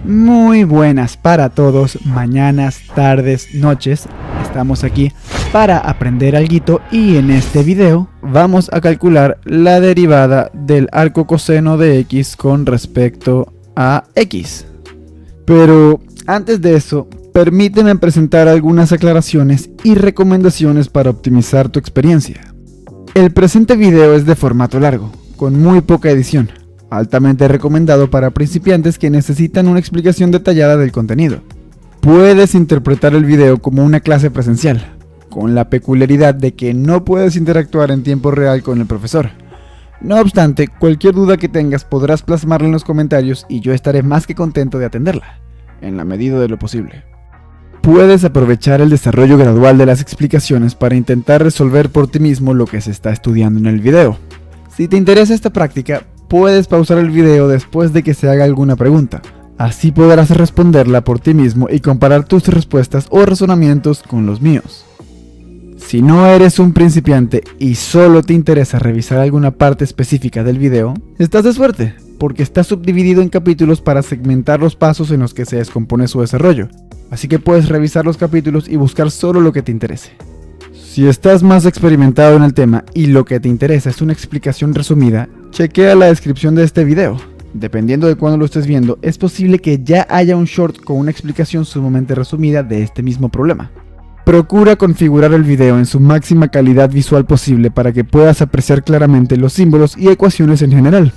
Muy buenas para todos, mañanas, tardes, noches. Estamos aquí para aprender alguito y en este video vamos a calcular la derivada del arco coseno de x con respecto a x. Pero antes de eso, permíteme presentar algunas aclaraciones y recomendaciones para optimizar tu experiencia. El presente video es de formato largo, con muy poca edición. Altamente recomendado para principiantes que necesitan una explicación detallada del contenido. Puedes interpretar el video como una clase presencial, con la peculiaridad de que no puedes interactuar en tiempo real con el profesor. No obstante, cualquier duda que tengas podrás plasmarla en los comentarios y yo estaré más que contento de atenderla, en la medida de lo posible. Puedes aprovechar el desarrollo gradual de las explicaciones para intentar resolver por ti mismo lo que se está estudiando en el video. Si te interesa esta práctica, puedes pausar el video después de que se haga alguna pregunta. Así podrás responderla por ti mismo y comparar tus respuestas o razonamientos con los míos. Si no eres un principiante y solo te interesa revisar alguna parte específica del video, estás de suerte, porque está subdividido en capítulos para segmentar los pasos en los que se descompone su desarrollo. Así que puedes revisar los capítulos y buscar solo lo que te interese. Si estás más experimentado en el tema y lo que te interesa es una explicación resumida, chequea la descripción de este video. Dependiendo de cuándo lo estés viendo, es posible que ya haya un short con una explicación sumamente resumida de este mismo problema. Procura configurar el video en su máxima calidad visual posible para que puedas apreciar claramente los símbolos y ecuaciones en general.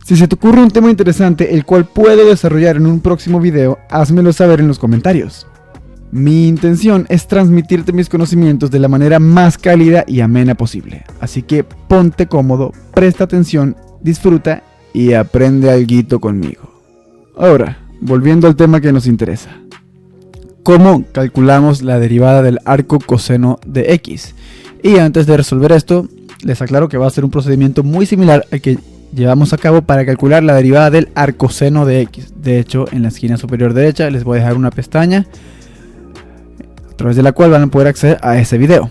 Si se te ocurre un tema interesante el cual puedo desarrollar en un próximo video, házmelo saber en los comentarios. Mi intención es transmitirte mis conocimientos de la manera más cálida y amena posible, así que ponte cómodo, presta atención, disfruta y aprende alguito conmigo. Ahora, volviendo al tema que nos interesa. ¿Cómo calculamos la derivada del arco coseno de x? Y antes de resolver esto, les aclaro que va a ser un procedimiento muy similar al que llevamos a cabo para calcular la derivada del arcoseno de x. De hecho, en la esquina superior derecha les voy a dejar una pestaña a través de la cual van a poder acceder a ese video.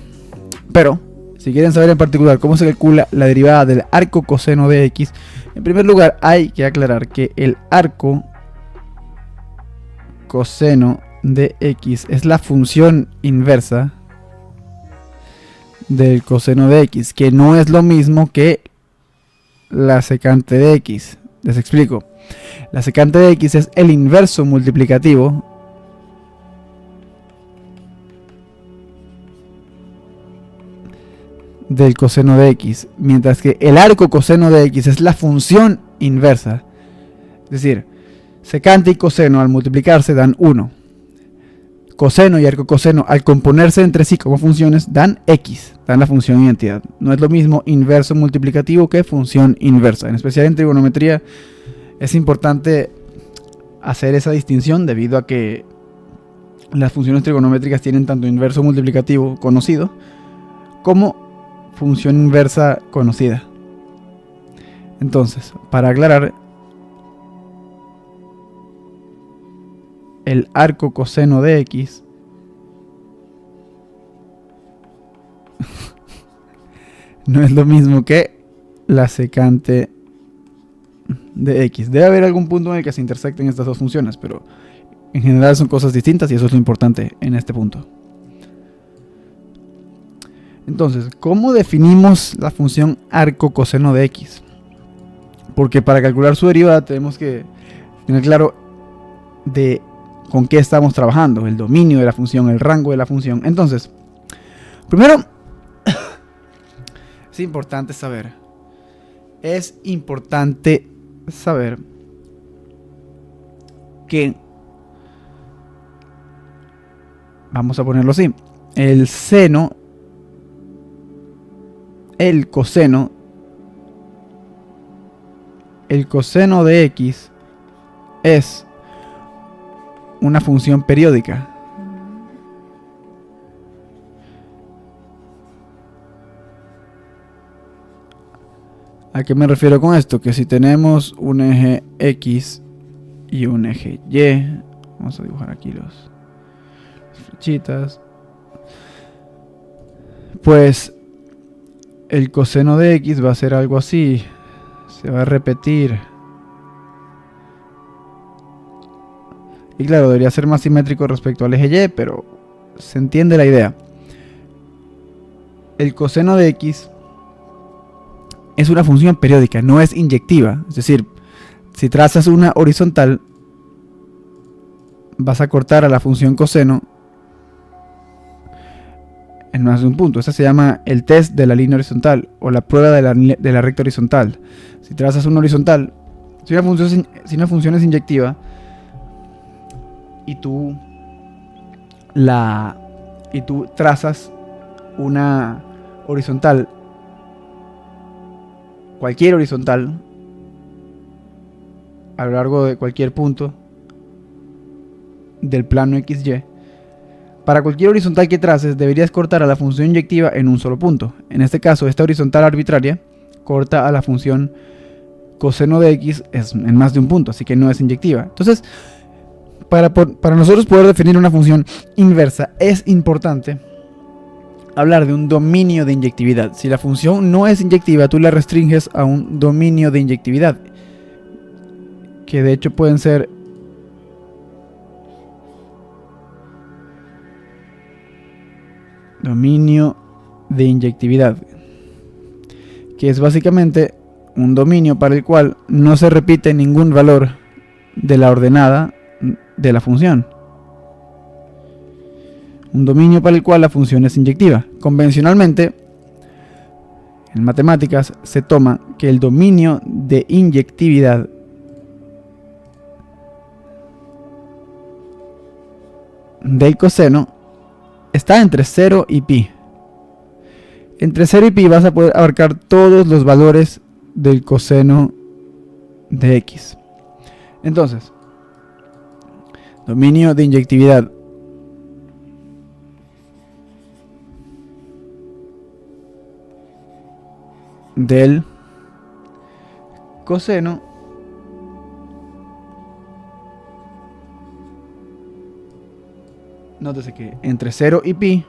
Pero, si quieren saber en particular cómo se calcula la derivada del arco coseno de x, en primer lugar hay que aclarar que el arco coseno de x es la función inversa del coseno de x, que no es lo mismo que la secante de x. Les explico. La secante de x es el inverso multiplicativo del coseno de x, mientras que el arco coseno de x es la función inversa. Es decir, secante y coseno al multiplicarse dan 1. Coseno y arco coseno al componerse entre sí como funciones dan x, dan la función identidad. No es lo mismo inverso multiplicativo que función inversa. En especial en trigonometría es importante hacer esa distinción debido a que las funciones trigonométricas tienen tanto inverso multiplicativo conocido como función inversa conocida. Entonces, para aclarar, el arco coseno de x no es lo mismo que la secante de x. Debe haber algún punto en el que se intersecten estas dos funciones, pero en general son cosas distintas y eso es lo importante en este punto. Entonces, ¿cómo definimos la función arco coseno de x? Porque para calcular su derivada tenemos que tener claro de con qué estamos trabajando, el dominio de la función, el rango de la función. Entonces, primero, es importante saber que, vamos a ponerlo así, el coseno de x es una función periódica. ¿A qué me refiero con esto? Que si tenemos un eje X y un eje Y, vamos a dibujar aquí las flechitas, pues el coseno de X va a ser algo así, se va a repetir Y claro, debería ser más simétrico respecto al eje Y, pero se entiende la idea. El coseno de x es una función periódica, no es inyectiva. Es decir, si trazas una horizontal, vas a cortar a la función coseno en más de un punto. Esta se llama el test de la línea horizontal o la prueba de la recta horizontal. Si trazas una horizontal, si una función es inyectiva y tú trazas una horizontal, cualquier horizontal, a lo largo de cualquier punto del plano XY, para cualquier horizontal que traces deberías cortar a la función inyectiva en un solo punto. En este caso, esta horizontal arbitraria corta a la función coseno de x en más de un punto, así que no es inyectiva. Entonces, para nosotros poder definir una función inversa es importante hablar de un dominio de inyectividad. Si la función no es inyectiva, tú la restringes a un dominio de inyectividad, que de hecho pueden ser dominio de inyectividad, que es básicamente un dominio para el cual no se repite ningún valor de la ordenada de la función. Un dominio para el cual la función es inyectiva. Convencionalmente, en matemáticas se toma que el dominio de inyectividad del coseno está entre 0 y pi. Entre 0 y pi vas a poder abarcar todos los valores del coseno de x. Entonces, dominio de inyectividad del coseno nótese que entre 0 y pi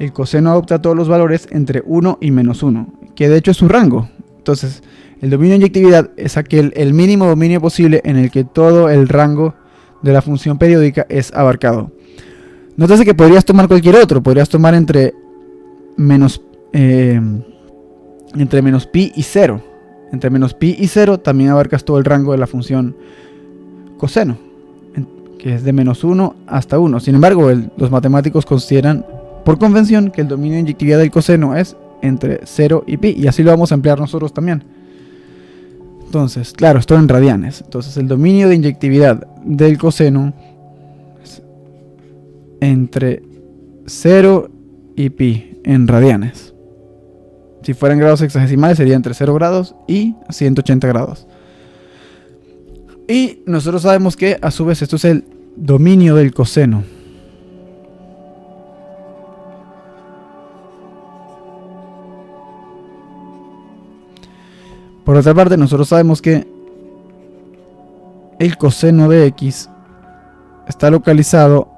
el coseno adopta todos los valores entre 1 y menos 1, que de hecho es su rango. Entonces, el dominio de inyectividad es el mínimo dominio posible en el que todo el rango de la función periódica es abarcado. Nótese que podrías tomar cualquier otro, podrías tomar entre menos pi y 0. Entre menos pi y 0 también abarcas todo el rango de la función coseno, que es de menos 1 hasta 1. Sin embargo, los matemáticos consideran por convención que el dominio de inyectividad del coseno es entre 0 y pi, y así lo vamos a emplear nosotros también. Entonces, claro, esto en radianes. Entonces, el dominio de inyectividad del coseno es entre 0 y pi en radianes. Si fueran grados hexagesimales sería entre 0 grados y 180 grados. Y nosotros sabemos que a su vez esto es el dominio del coseno. Por otra parte, nosotros sabemos que el coseno de x está localizado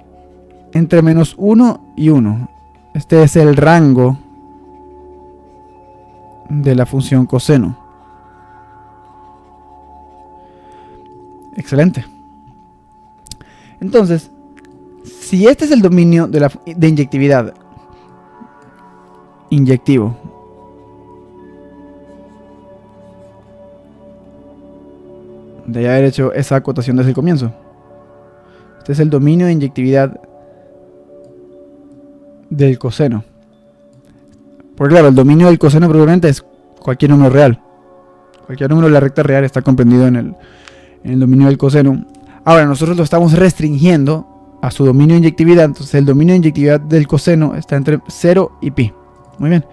entre menos 1 y 1. Este es el rango de la función coseno. Excelente. Entonces, si este es el dominio de inyectividad, inyectivo, de haber hecho esa acotación desde el comienzo. Este es el dominio de inyectividad del coseno. Porque claro, el dominio del coseno probablemente es cualquier número real. Cualquier número de la recta real está comprendido en el dominio del coseno. Ahora, nosotros lo estamos restringiendo a su dominio de inyectividad. Entonces, el dominio de inyectividad del coseno está entre 0 y pi. Muy bien.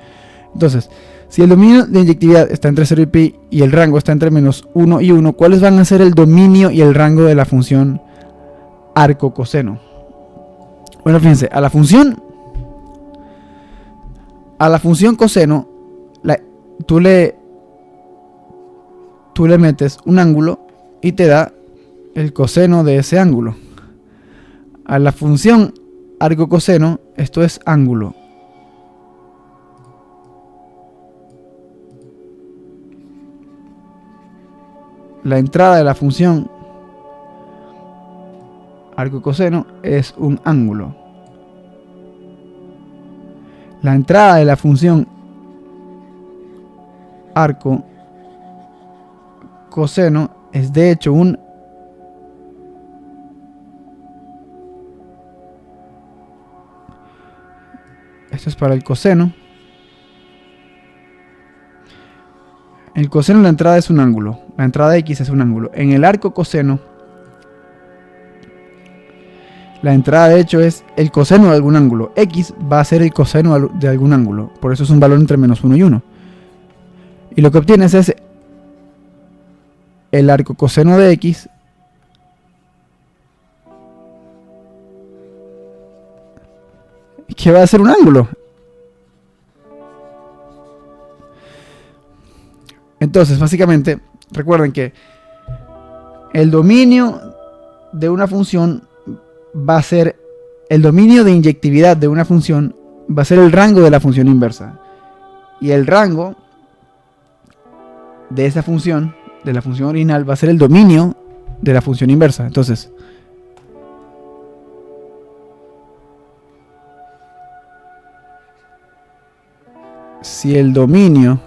Entonces, si el dominio de inyectividad está entre 0 y pi y el rango está entre menos 1 y 1, ¿cuáles van a ser el dominio y el rango de la función arco coseno? Bueno, fíjense, a la función coseno, tú le metes un ángulo y te da el coseno de ese ángulo. A la función arco coseno, esto es ángulo. La entrada de la función arco coseno es un ángulo. La entrada de la función arco coseno es de hecho un esto es para el coseno. El coseno de la entrada es un ángulo. La entrada de x es un ángulo. En el arco coseno, la entrada de hecho es el coseno de algún ángulo. X va a ser el coseno de algún ángulo. Por eso es un valor entre menos 1 y 1. Y lo que obtienes es el arco coseno de x que va a ser un ángulo. Entonces, básicamente, recuerden que el dominio de una función va a ser, el dominio de inyectividad de una función va a ser el rango de la función inversa. Y el rango de esa función, de la función original, va a ser el dominio de la función inversa. Entonces, si el dominio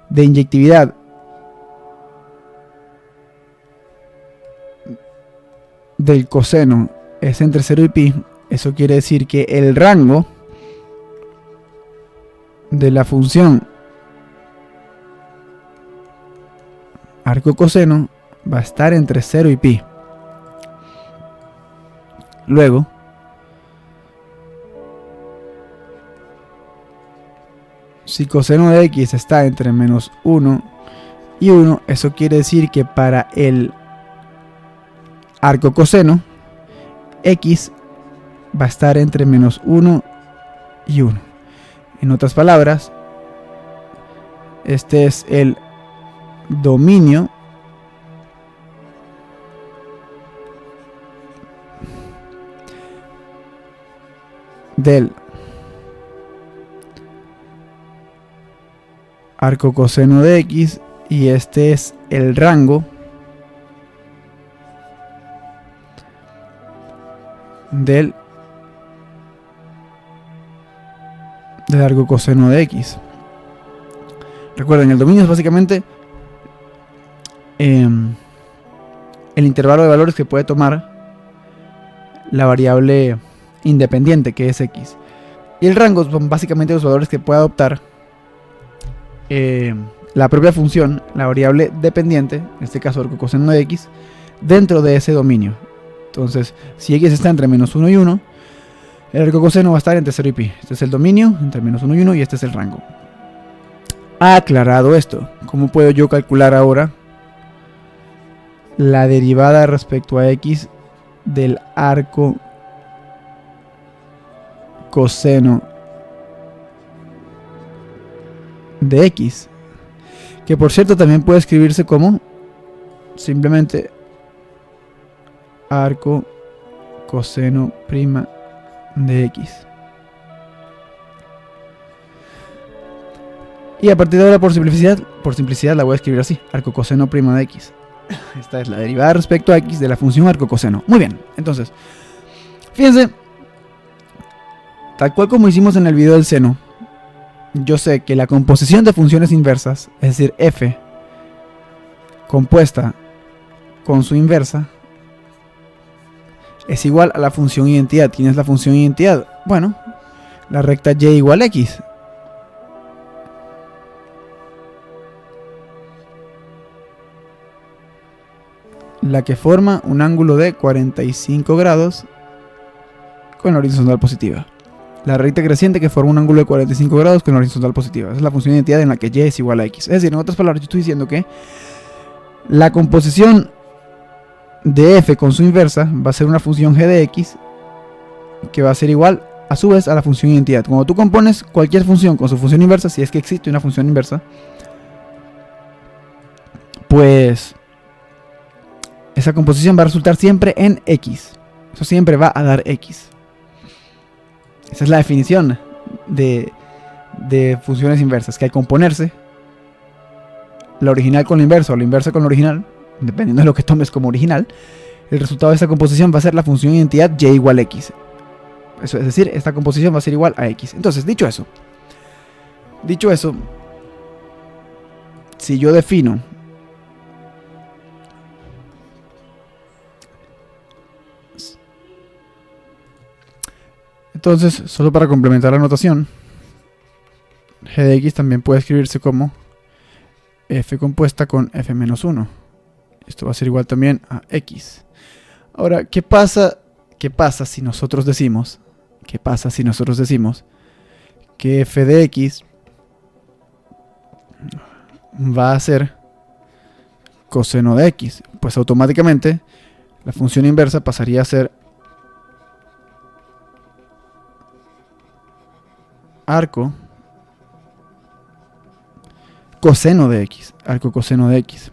de inyectividad del coseno es entre 0 y pi, eso quiere decir que el rango de la función arco coseno va a estar entre 0 y pi. Luego, si coseno de x está entre menos 1 y 1, eso quiere decir que para el arco coseno, x va a estar entre menos 1 y 1. En otras palabras, este es el dominio del arco coseno de x y este es el rango del arco coseno de x. Recuerden, el dominio es básicamente el intervalo de valores que puede tomar la variable independiente que es x. Y el rango son básicamente los valores que puede adoptar la propia función, la variable dependiente, en este caso arco coseno de x, dentro de ese dominio. Entonces, si x está entre menos 1 y 1, el arco coseno va a estar entre 0 y pi. Este es el dominio, entre menos 1 y 1, y este es el rango. Aclarado esto, ¿cómo puedo yo calcular ahora la derivada respecto a x del arco coseno de x? Que por cierto también puede escribirse como simplemente arco coseno prima de x. Y a partir de ahora, por simplicidad la voy a escribir así: arco coseno prima de x. Esta es la derivada respecto a x de la función arco coseno. Muy bien, entonces, fíjense, tal cual como hicimos en el video del seno, yo sé que la composición de funciones inversas, es decir, f compuesta con su inversa, es igual a la función identidad. ¿Quién es la función identidad? Bueno, la recta y igual x. La que forma un ángulo de 45 grados con la horizontal positiva. La recta creciente que forma un ángulo de 45 grados con la horizontal positiva. Esa es la función de identidad en la que y es igual a x. Es decir, en otras palabras, yo estoy diciendo que la composición de f con su inversa va a ser una función g de x que va a ser igual a su vez a la función identidad. Cuando tú compones cualquier función con su función inversa, si es que existe una función inversa, pues esa composición va a resultar siempre en x. Eso siempre va a dar x. Esa es la definición de funciones inversas, que al componerse la original con la inversa o la inversa con la original, dependiendo de lo que tomes como original, el resultado de esta composición va a ser la función identidad y igual a x. Eso es decir, esta composición va a ser igual a x. Entonces, dicho eso, si yo defino entonces, solo para complementar la notación, g de x también puede escribirse como f compuesta con f menos 1. Esto va a ser igual también a x. Ahora, ¿qué pasa si nosotros decimos que f de x va a ser coseno de x? Pues automáticamente la función inversa pasaría a ser arco coseno de x, arco coseno de x.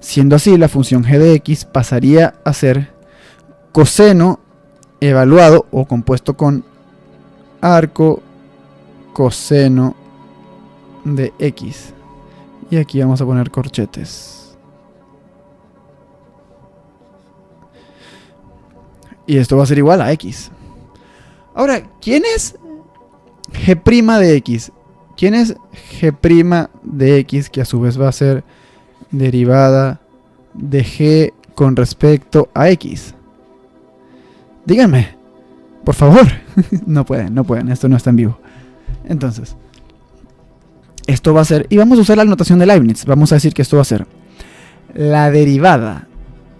Siendo así, la función g de x pasaría a ser coseno evaluado o compuesto con arco coseno de x. Y aquí vamos a poner corchetes. Y esto va a ser igual a x. Ahora, ¿quién es g' de x? ¿Quién es g' de x, que a su vez va a ser derivada de g con respecto a x? Díganme, por favor. No pueden, esto no está en vivo. Entonces, esto va a ser, y vamos a usar la notación de Leibniz, vamos a decir que esto va a ser la derivada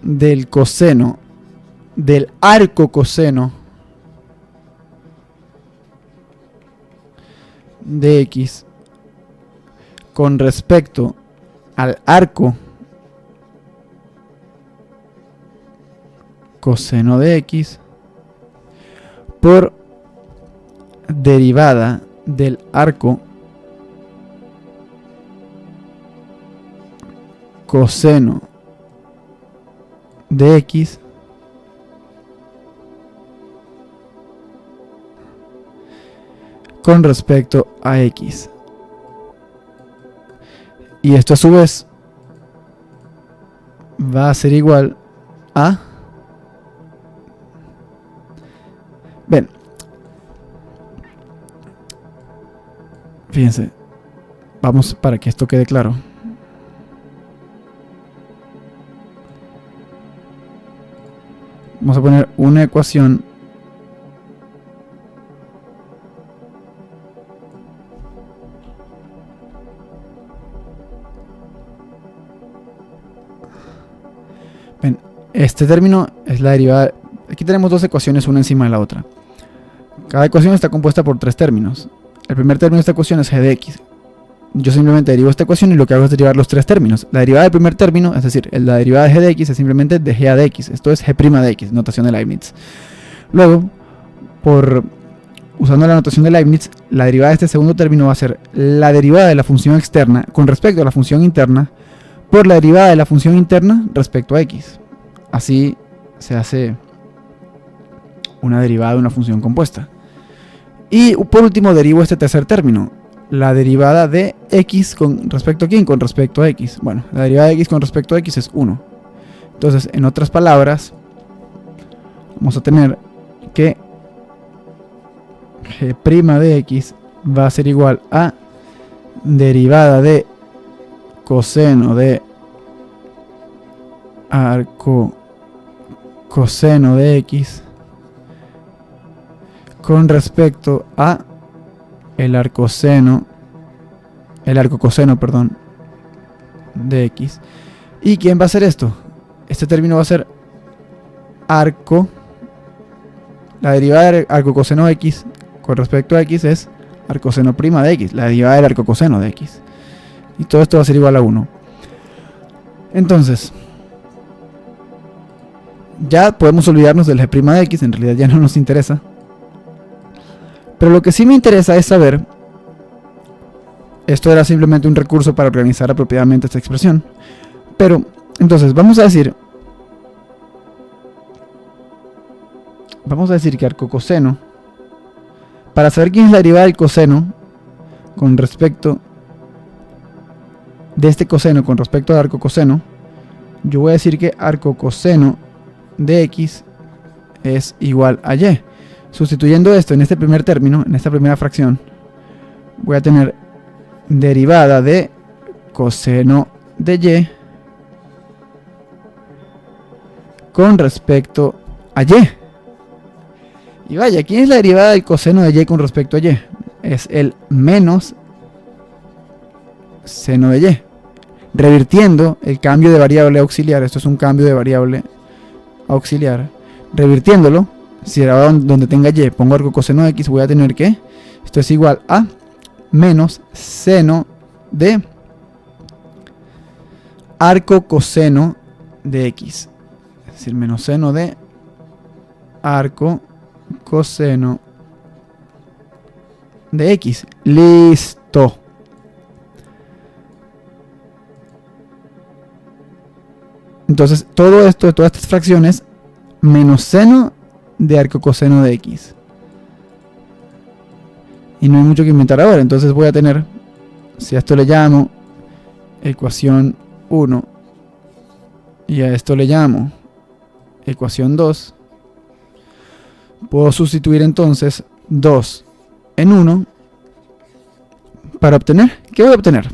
del coseno del arco coseno de x con respecto al arco coseno de x por derivada del arco coseno de x con respecto a x. Y esto a su vez va a ser igual a... Ven. Fíjense. Vamos para que esto quede claro. Vamos a poner una ecuación este término es la derivada. Aquí tenemos dos ecuaciones, una encima de la otra. Cada ecuación está compuesta por tres términos. El primer término de esta ecuación es g de x. Yo simplemente derivo esta ecuación y lo que hago es derivar los tres términos. La derivada del primer término, es decir, la derivada de g de x es simplemente de g a de x. Esto es g' de x, notación de Leibniz. Luego, usando la notación de Leibniz, la derivada de este segundo término va a ser la derivada de la función externa con respecto a la función interna por la derivada de la función interna respecto a x. Así se hace una derivada de una función compuesta. Y por último derivo este tercer término, la derivada de x con respecto a quién, con respecto a x. Bueno, la derivada de x con respecto a x es 1. Entonces, en otras palabras, vamos a tener que g' de x va a ser igual a derivada de coseno de arco coseno de x con respecto a el arco coseno, perdón, de x. ¿Y quién va a hacer esto? Este término va a ser arco, la derivada del arco coseno de x con respecto a x es arcoseno prima de x, la derivada del arco coseno de x. Y todo esto va a ser igual a 1. Entonces, ya podemos olvidarnos del g' de x, en realidad ya no nos interesa. Pero lo que sí me interesa es saber, esto era simplemente un recurso para organizar apropiadamente esta expresión, pero entonces vamos a decir que arco coseno, para saber quién es la derivada del coseno con respecto de este coseno con respecto al arco coseno, yo voy a decir que arco coseno de x es igual a y. Sustituyendo esto en este primer término, en esta primera fracción, voy a tener derivada de coseno de y con respecto a y. Y vaya, ¿quién es la derivada del coseno de y con respecto a y? Es el menos seno de y. Revirtiendo el cambio de variable auxiliar, esto es un cambio de variable auxiliar, revirtiéndolo, si ahora donde tenga y pongo arco coseno de x, voy a tener que esto es igual a menos seno de arco coseno de x. Es decir, menos seno de arco coseno de x. Listo. Entonces, todo esto, todas estas fracciones, menos seno de arco coseno de x. Y no hay mucho que inventar ahora. Entonces voy a tener, si a esto le llamo ecuación 1 y a esto le llamo ecuación 2, puedo sustituir entonces 2 en 1 para obtener, ¿qué voy a obtener?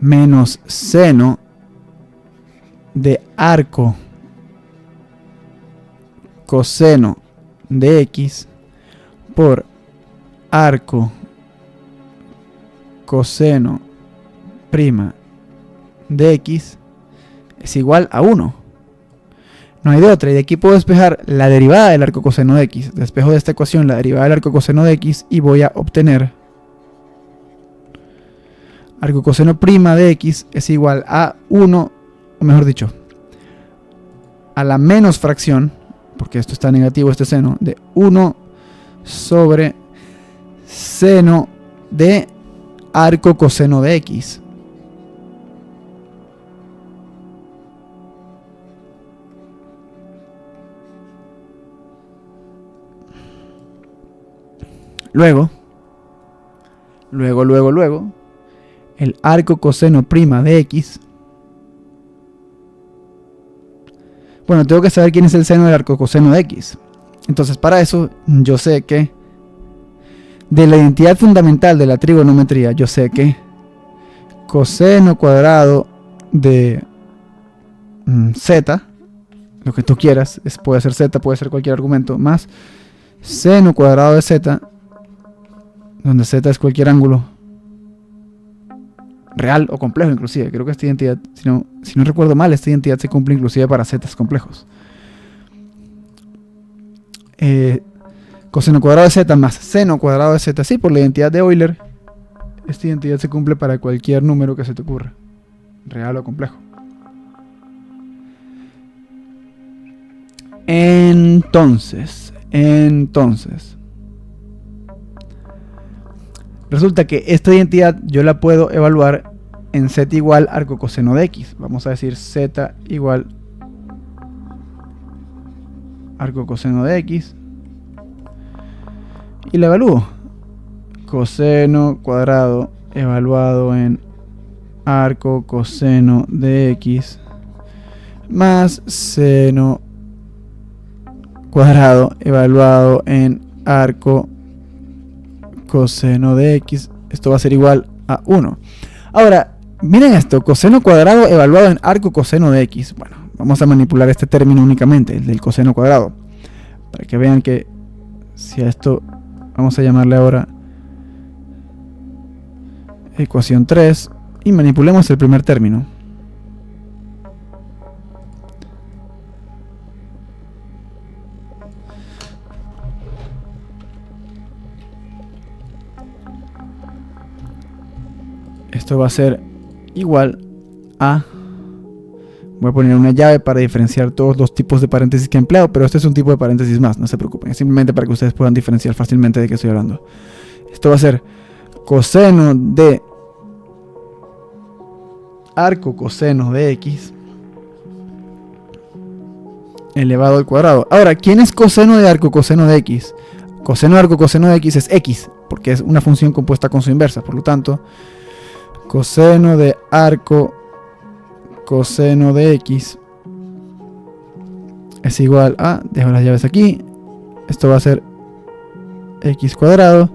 Menos seno de arco coseno de x por arco coseno prima de x es igual a 1. No hay de otra. Y de aquí puedo despejar la derivada del arco coseno de x. Despejo de esta ecuación la derivada del arco coseno de x y voy a obtener arco coseno prima de x es igual a 1, o mejor dicho, a la menos fracción, porque esto está negativo, este seno, de 1 sobre seno de arco coseno de x. Luego, el arco coseno prima de x. Bueno, tengo que saber quién es el seno del arco coseno de x. Entonces, para eso, yo sé que de la identidad fundamental de la trigonometría, yo sé que coseno cuadrado de z, lo que tú quieras, puede ser z, puede ser cualquier argumento, más seno cuadrado de z, donde z es cualquier ángulo real o complejo inclusive. Creo que esta identidad, si no recuerdo mal, esta identidad se cumple inclusive para zetas complejos. Coseno cuadrado de z más seno cuadrado de z, sí, por la identidad de Euler, esta identidad se cumple para cualquier número que se te ocurra, real o complejo. Entonces resulta que esta identidad yo la puedo evaluar en z igual arco coseno de x. Vamos a decir z igual arco coseno de x. Y la evalúo. Coseno cuadrado evaluado en arco coseno de x más seno cuadrado evaluado en arco coseno de x. Esto va a ser igual a 1. Ahora, miren esto, coseno cuadrado evaluado en arco coseno de x. Bueno, vamos a manipular este término únicamente, el del coseno cuadrado, para que vean que si a esto vamos a llamarle ahora ecuación 3 y manipulemos el primer término. Esto va a ser igual a... Voy a poner una llave para diferenciar todos los tipos de paréntesis que he empleado, pero este es un tipo de paréntesis más, no se preocupen. Es simplemente para que ustedes puedan diferenciar fácilmente de qué estoy hablando. Esto va a ser coseno de arco coseno de x elevado al cuadrado. Ahora, ¿quién es coseno de arco coseno de x? Coseno de arco coseno de x es x. porque es una función compuesta con su inversa. Por lo tanto, coseno de arco coseno de x es igual a, dejo las llaves aquí, esto va a ser x cuadrado,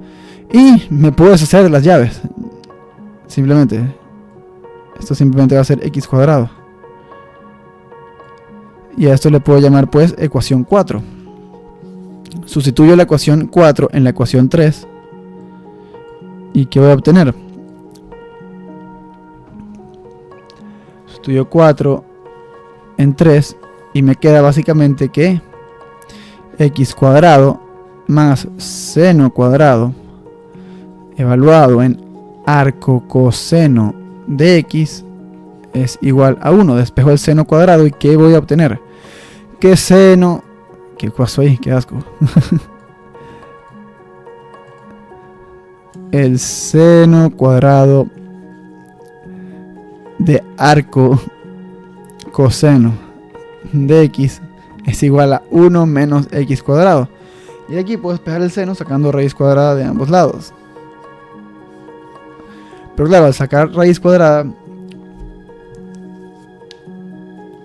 y me puedo deshacer de las llaves, simplemente, esto simplemente va a ser x cuadrado, y a esto le puedo llamar pues ecuación 4. Sustituyo la ecuación 4 en la ecuación 3, y ¿qué voy a obtener? Sustituyo 4 en 3 y me queda básicamente que x cuadrado más seno cuadrado evaluado en arco coseno de x es igual a 1. Despejo el seno cuadrado y ¿qué voy a obtener? Que seno... ¿Qué pasó ahí? ¡Qué asco! El seno cuadrado de arco coseno de x es igual a 1 menos x cuadrado. Y aquí puedo despejar el seno sacando raíz cuadrada de ambos lados. Pero claro, al sacar raíz cuadrada,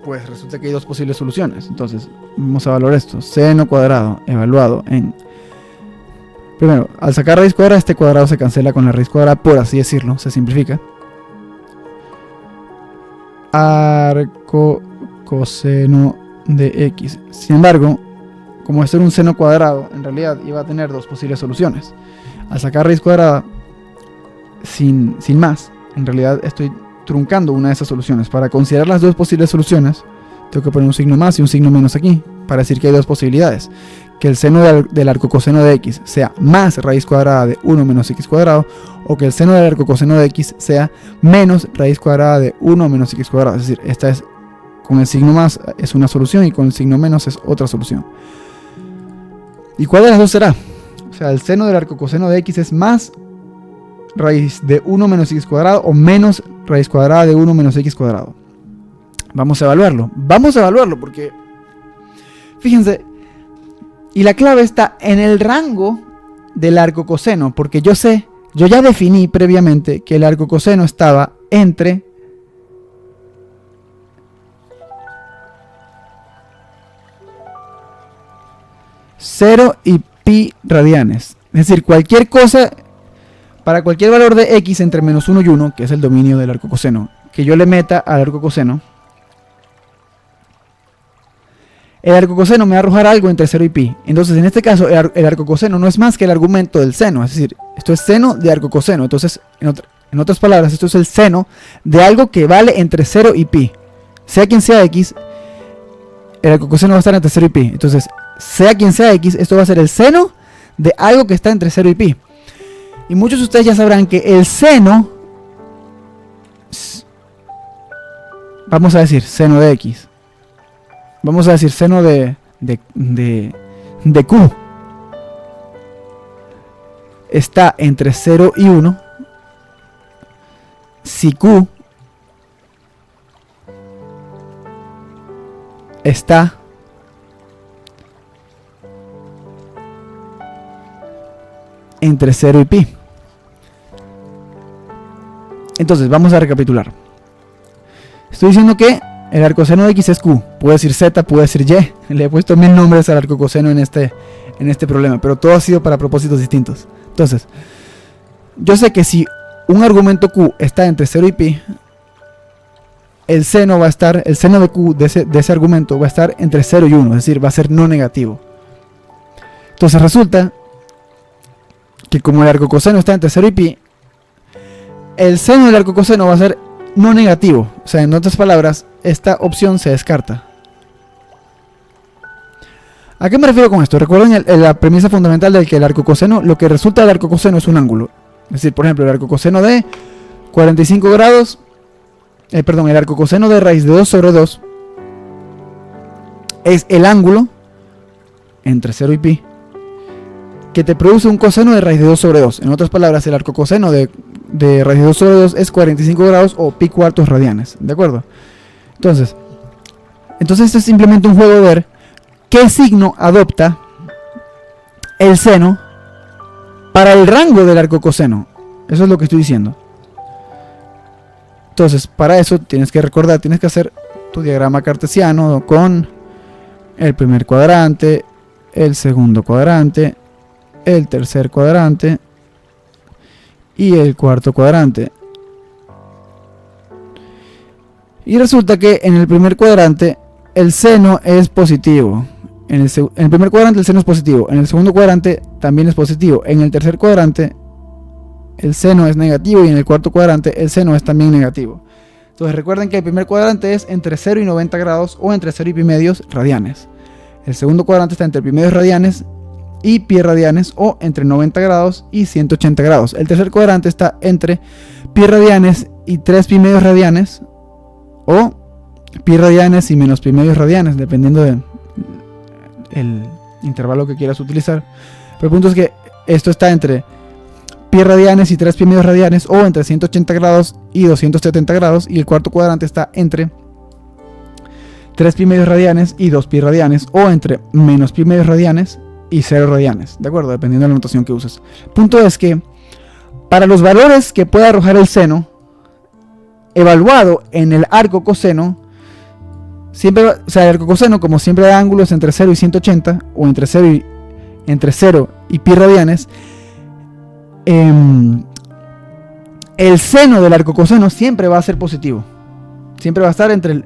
pues resulta que hay dos posibles soluciones. Entonces, vamos a evaluar esto. Seno cuadrado evaluado en... Primero, al sacar raíz cuadrada, este cuadrado se cancela con la raíz cuadrada, por así decirlo, se simplifica. Arco coseno de x. Sin embargo, como esto era un seno cuadrado, en realidad iba a tener dos posibles soluciones. Al sacar raíz cuadrada sin más, en realidad estoy truncando una de esas soluciones. Para considerar las dos posibles soluciones, tengo que poner un signo más y un signo menos aquí, para decir que hay dos posibilidades. Que el seno del arco coseno de x sea más raíz cuadrada de 1 menos x cuadrado, o que el seno del arco coseno de x sea menos raíz cuadrada de 1 menos x cuadrado. Es decir, esta es, con el signo más es una solución y con el signo menos es otra solución. ¿Y cuál de las dos será? O sea, el seno del arco coseno de x es más raíz de 1 menos x cuadrado o menos raíz cuadrada de 1 menos x cuadrado. Vamos a evaluarlo. Vamos a evaluarlo porque, fíjense, y la clave está en el rango del arco coseno, porque yo ya definí previamente que el arco coseno estaba entre 0 y pi radianes. Es decir, cualquier cosa, para cualquier valor de x entre menos 1 y 1, que es el dominio del arco coseno, que yo le meta al arco coseno, el arco coseno me va a arrojar algo entre 0 y pi. Entonces, en este caso, el arco coseno no es más que el argumento del seno. Es decir, esto es seno de arco coseno. Entonces, en otras palabras, esto es el seno de algo que vale entre 0 y pi. Sea quien sea x, el arco coseno va a estar entre 0 y pi. Entonces, sea quien sea x, esto va a ser el seno de algo que está entre 0 y pi. Y muchos de ustedes ya sabrán que el seno, vamos a decir seno de x, vamos a decir seno de q, está entre 0 y 1 si q está entre 0 y pi. Entonces, vamos a recapitular. Estoy diciendo que el arcoseno de x es q. Puede decir z, puede decir y. Le he puesto 1000 nombres al arcocoseno en este problema, pero todo ha sido para propósitos distintos. Entonces, yo sé que si un argumento q está entre 0 y pi, el seno de q de ese argumento va a estar entre 0 y 1, es decir, va a ser no negativo. Entonces resulta que como el arcocoseno está entre 0 y pi, el seno del arcocoseno va a ser no negativo. O sea, en otras palabras, esta opción se descarta. ¿A qué me refiero con esto? Recuerden la premisa fundamental de que el arcocoseno, lo que resulta del arcocoseno es un ángulo. Es decir, por ejemplo, el arcocoseno de 45 grados, el arcocoseno de raíz de 2 sobre 2 es el ángulo entre 0 y pi que te produce un coseno de raíz de 2 sobre 2. En otras palabras, el arcocoseno de raíz de 2 sobre 2 es 45 grados o pi cuartos radianes. ¿De acuerdo? Entonces esto es simplemente un juego de ver qué signo adopta el seno para el rango del arco coseno. Eso es lo que estoy diciendo. Entonces, para eso tienes que recordar, tienes que hacer tu diagrama cartesiano con el primer cuadrante, el segundo cuadrante, el tercer cuadrante y el cuarto cuadrante. Y resulta que en el primer cuadrante el seno es positivo. En el primer cuadrante el seno es positivo. En el segundo cuadrante también es positivo. En el tercer cuadrante el seno es negativo. Y en el cuarto cuadrante el seno es también negativo. Entonces recuerden que el primer cuadrante es entre 0 y 90 grados o entre 0 y pi medios radianes. El segundo cuadrante está entre pi medios radianes y pi radianes o entre 90 grados y 180 grados. El tercer cuadrante está entre pi radianes y 3 pi medios radianes o pi radianes y menos pi medios radianes, dependiendo del intervalo que quieras utilizar. Pero el punto es que esto está entre pi radianes y 3 pi medios radianes o entre 180 grados y 270 grados. Y el cuarto cuadrante está entre 3 pi medios radianes y 2 pi radianes o entre menos pi medios radianes y 0 radianes, ¿de acuerdo? Dependiendo de la notación que uses. El punto es que para los valores que pueda arrojar el seno evaluado en el arco coseno, siempre, o sea, el arco coseno, como siempre da ángulos entre 0 y 180 o entre 0 y pi radianes, el seno del arco coseno siempre va a ser positivo. Siempre va a estar entre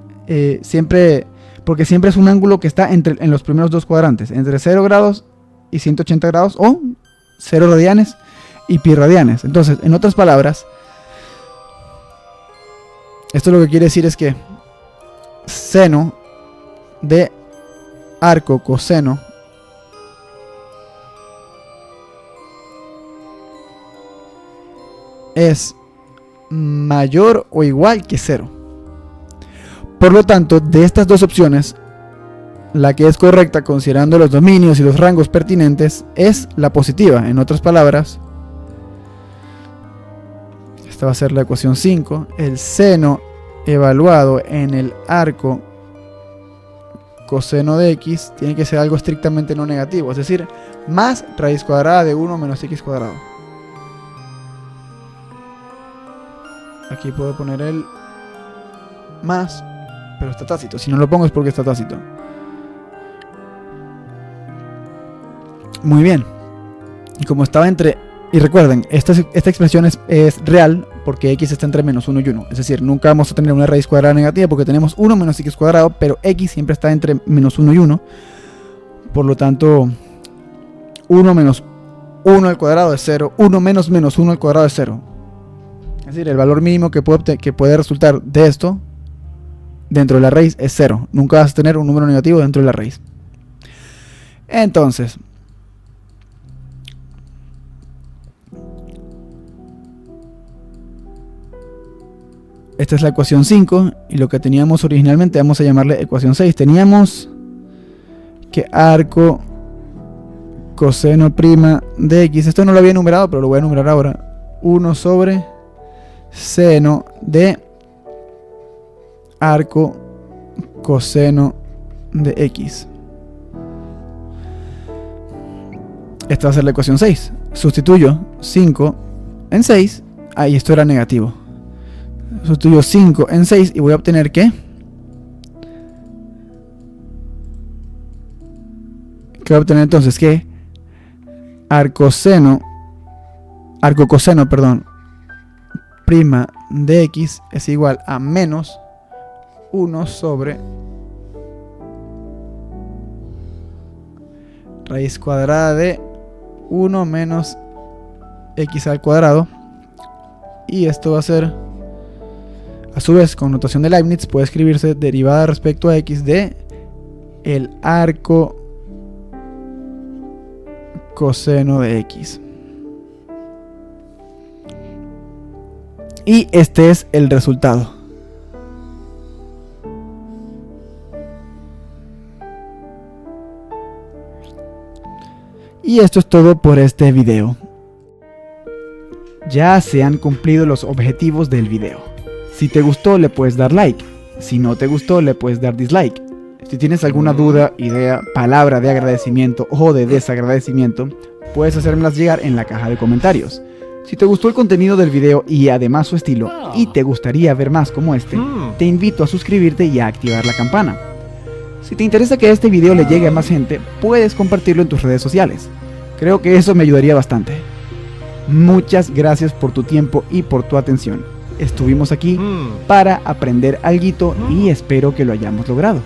porque siempre es un ángulo que está en los primeros dos cuadrantes, entre 0 grados y 180 grados o 0 radianes y pi radianes. Entonces, en otras palabras, esto lo que quiere decir es que seno de arco coseno es mayor o igual que 0. Por lo tanto, de estas dos opciones, la que es correcta considerando los dominios y los rangos pertinentes es la positiva. En otras palabras, esta va a ser la ecuación 5. El seno evaluado en el arco coseno de x tiene que ser algo estrictamente no negativo, es decir, más raíz cuadrada de 1 menos x cuadrado. Aquí puedo poner el más, pero está tácito. Si no lo pongo es porque está tácito. Muy bien. Y como estaba entre... Y recuerden, esta expresión es real porque x está entre menos 1 y 1. Es decir, nunca vamos a tener una raíz cuadrada negativa porque tenemos 1 menos x cuadrado, pero x siempre está entre menos 1 y 1. Por lo tanto, 1 menos 1 al cuadrado es 0. 1 menos menos 1 al cuadrado es 0. Es decir, el valor mínimo que puede resultar de esto dentro de la raíz es 0. Nunca vas a tener un número negativo dentro de la raíz. Entonces, esta es la ecuación 5 y lo que teníamos originalmente vamos a llamarle ecuación 6. Teníamos que arco coseno prima de x, esto no lo había enumerado pero lo voy a enumerar ahora, 1 sobre seno de arco coseno de x. Esta va a ser la ecuación 6. Sustituyo 5 en 6. Ahí esto era negativo. Sustituyo 5 en 6 y voy a obtener que ¿qué voy a obtener entonces? Que arco coseno, perdón, prima de x es igual a menos 1 sobre raíz cuadrada de 1 menos x al cuadrado. Y esto va a ser, a su vez, con notación de Leibniz, puede escribirse derivada respecto a x de el arco coseno de x. Y este es el resultado. Y esto es todo por este video. Ya se han cumplido los objetivos del video. Si te gustó le puedes dar like. Si no te gustó le puedes dar dislike. Si tienes alguna duda, idea, palabra de agradecimiento o de desagradecimiento, puedes hacérmelas llegar en la caja de comentarios. Si te gustó el contenido del video y además su estilo, y te gustaría ver más como este, te invito a suscribirte y a activar la campana. Si te interesa que este video le llegue a más gente, puedes compartirlo en tus redes sociales. Creo que eso me ayudaría bastante. Muchas gracias por tu tiempo y por tu atención. Estuvimos aquí para aprender alguito y espero que lo hayamos logrado.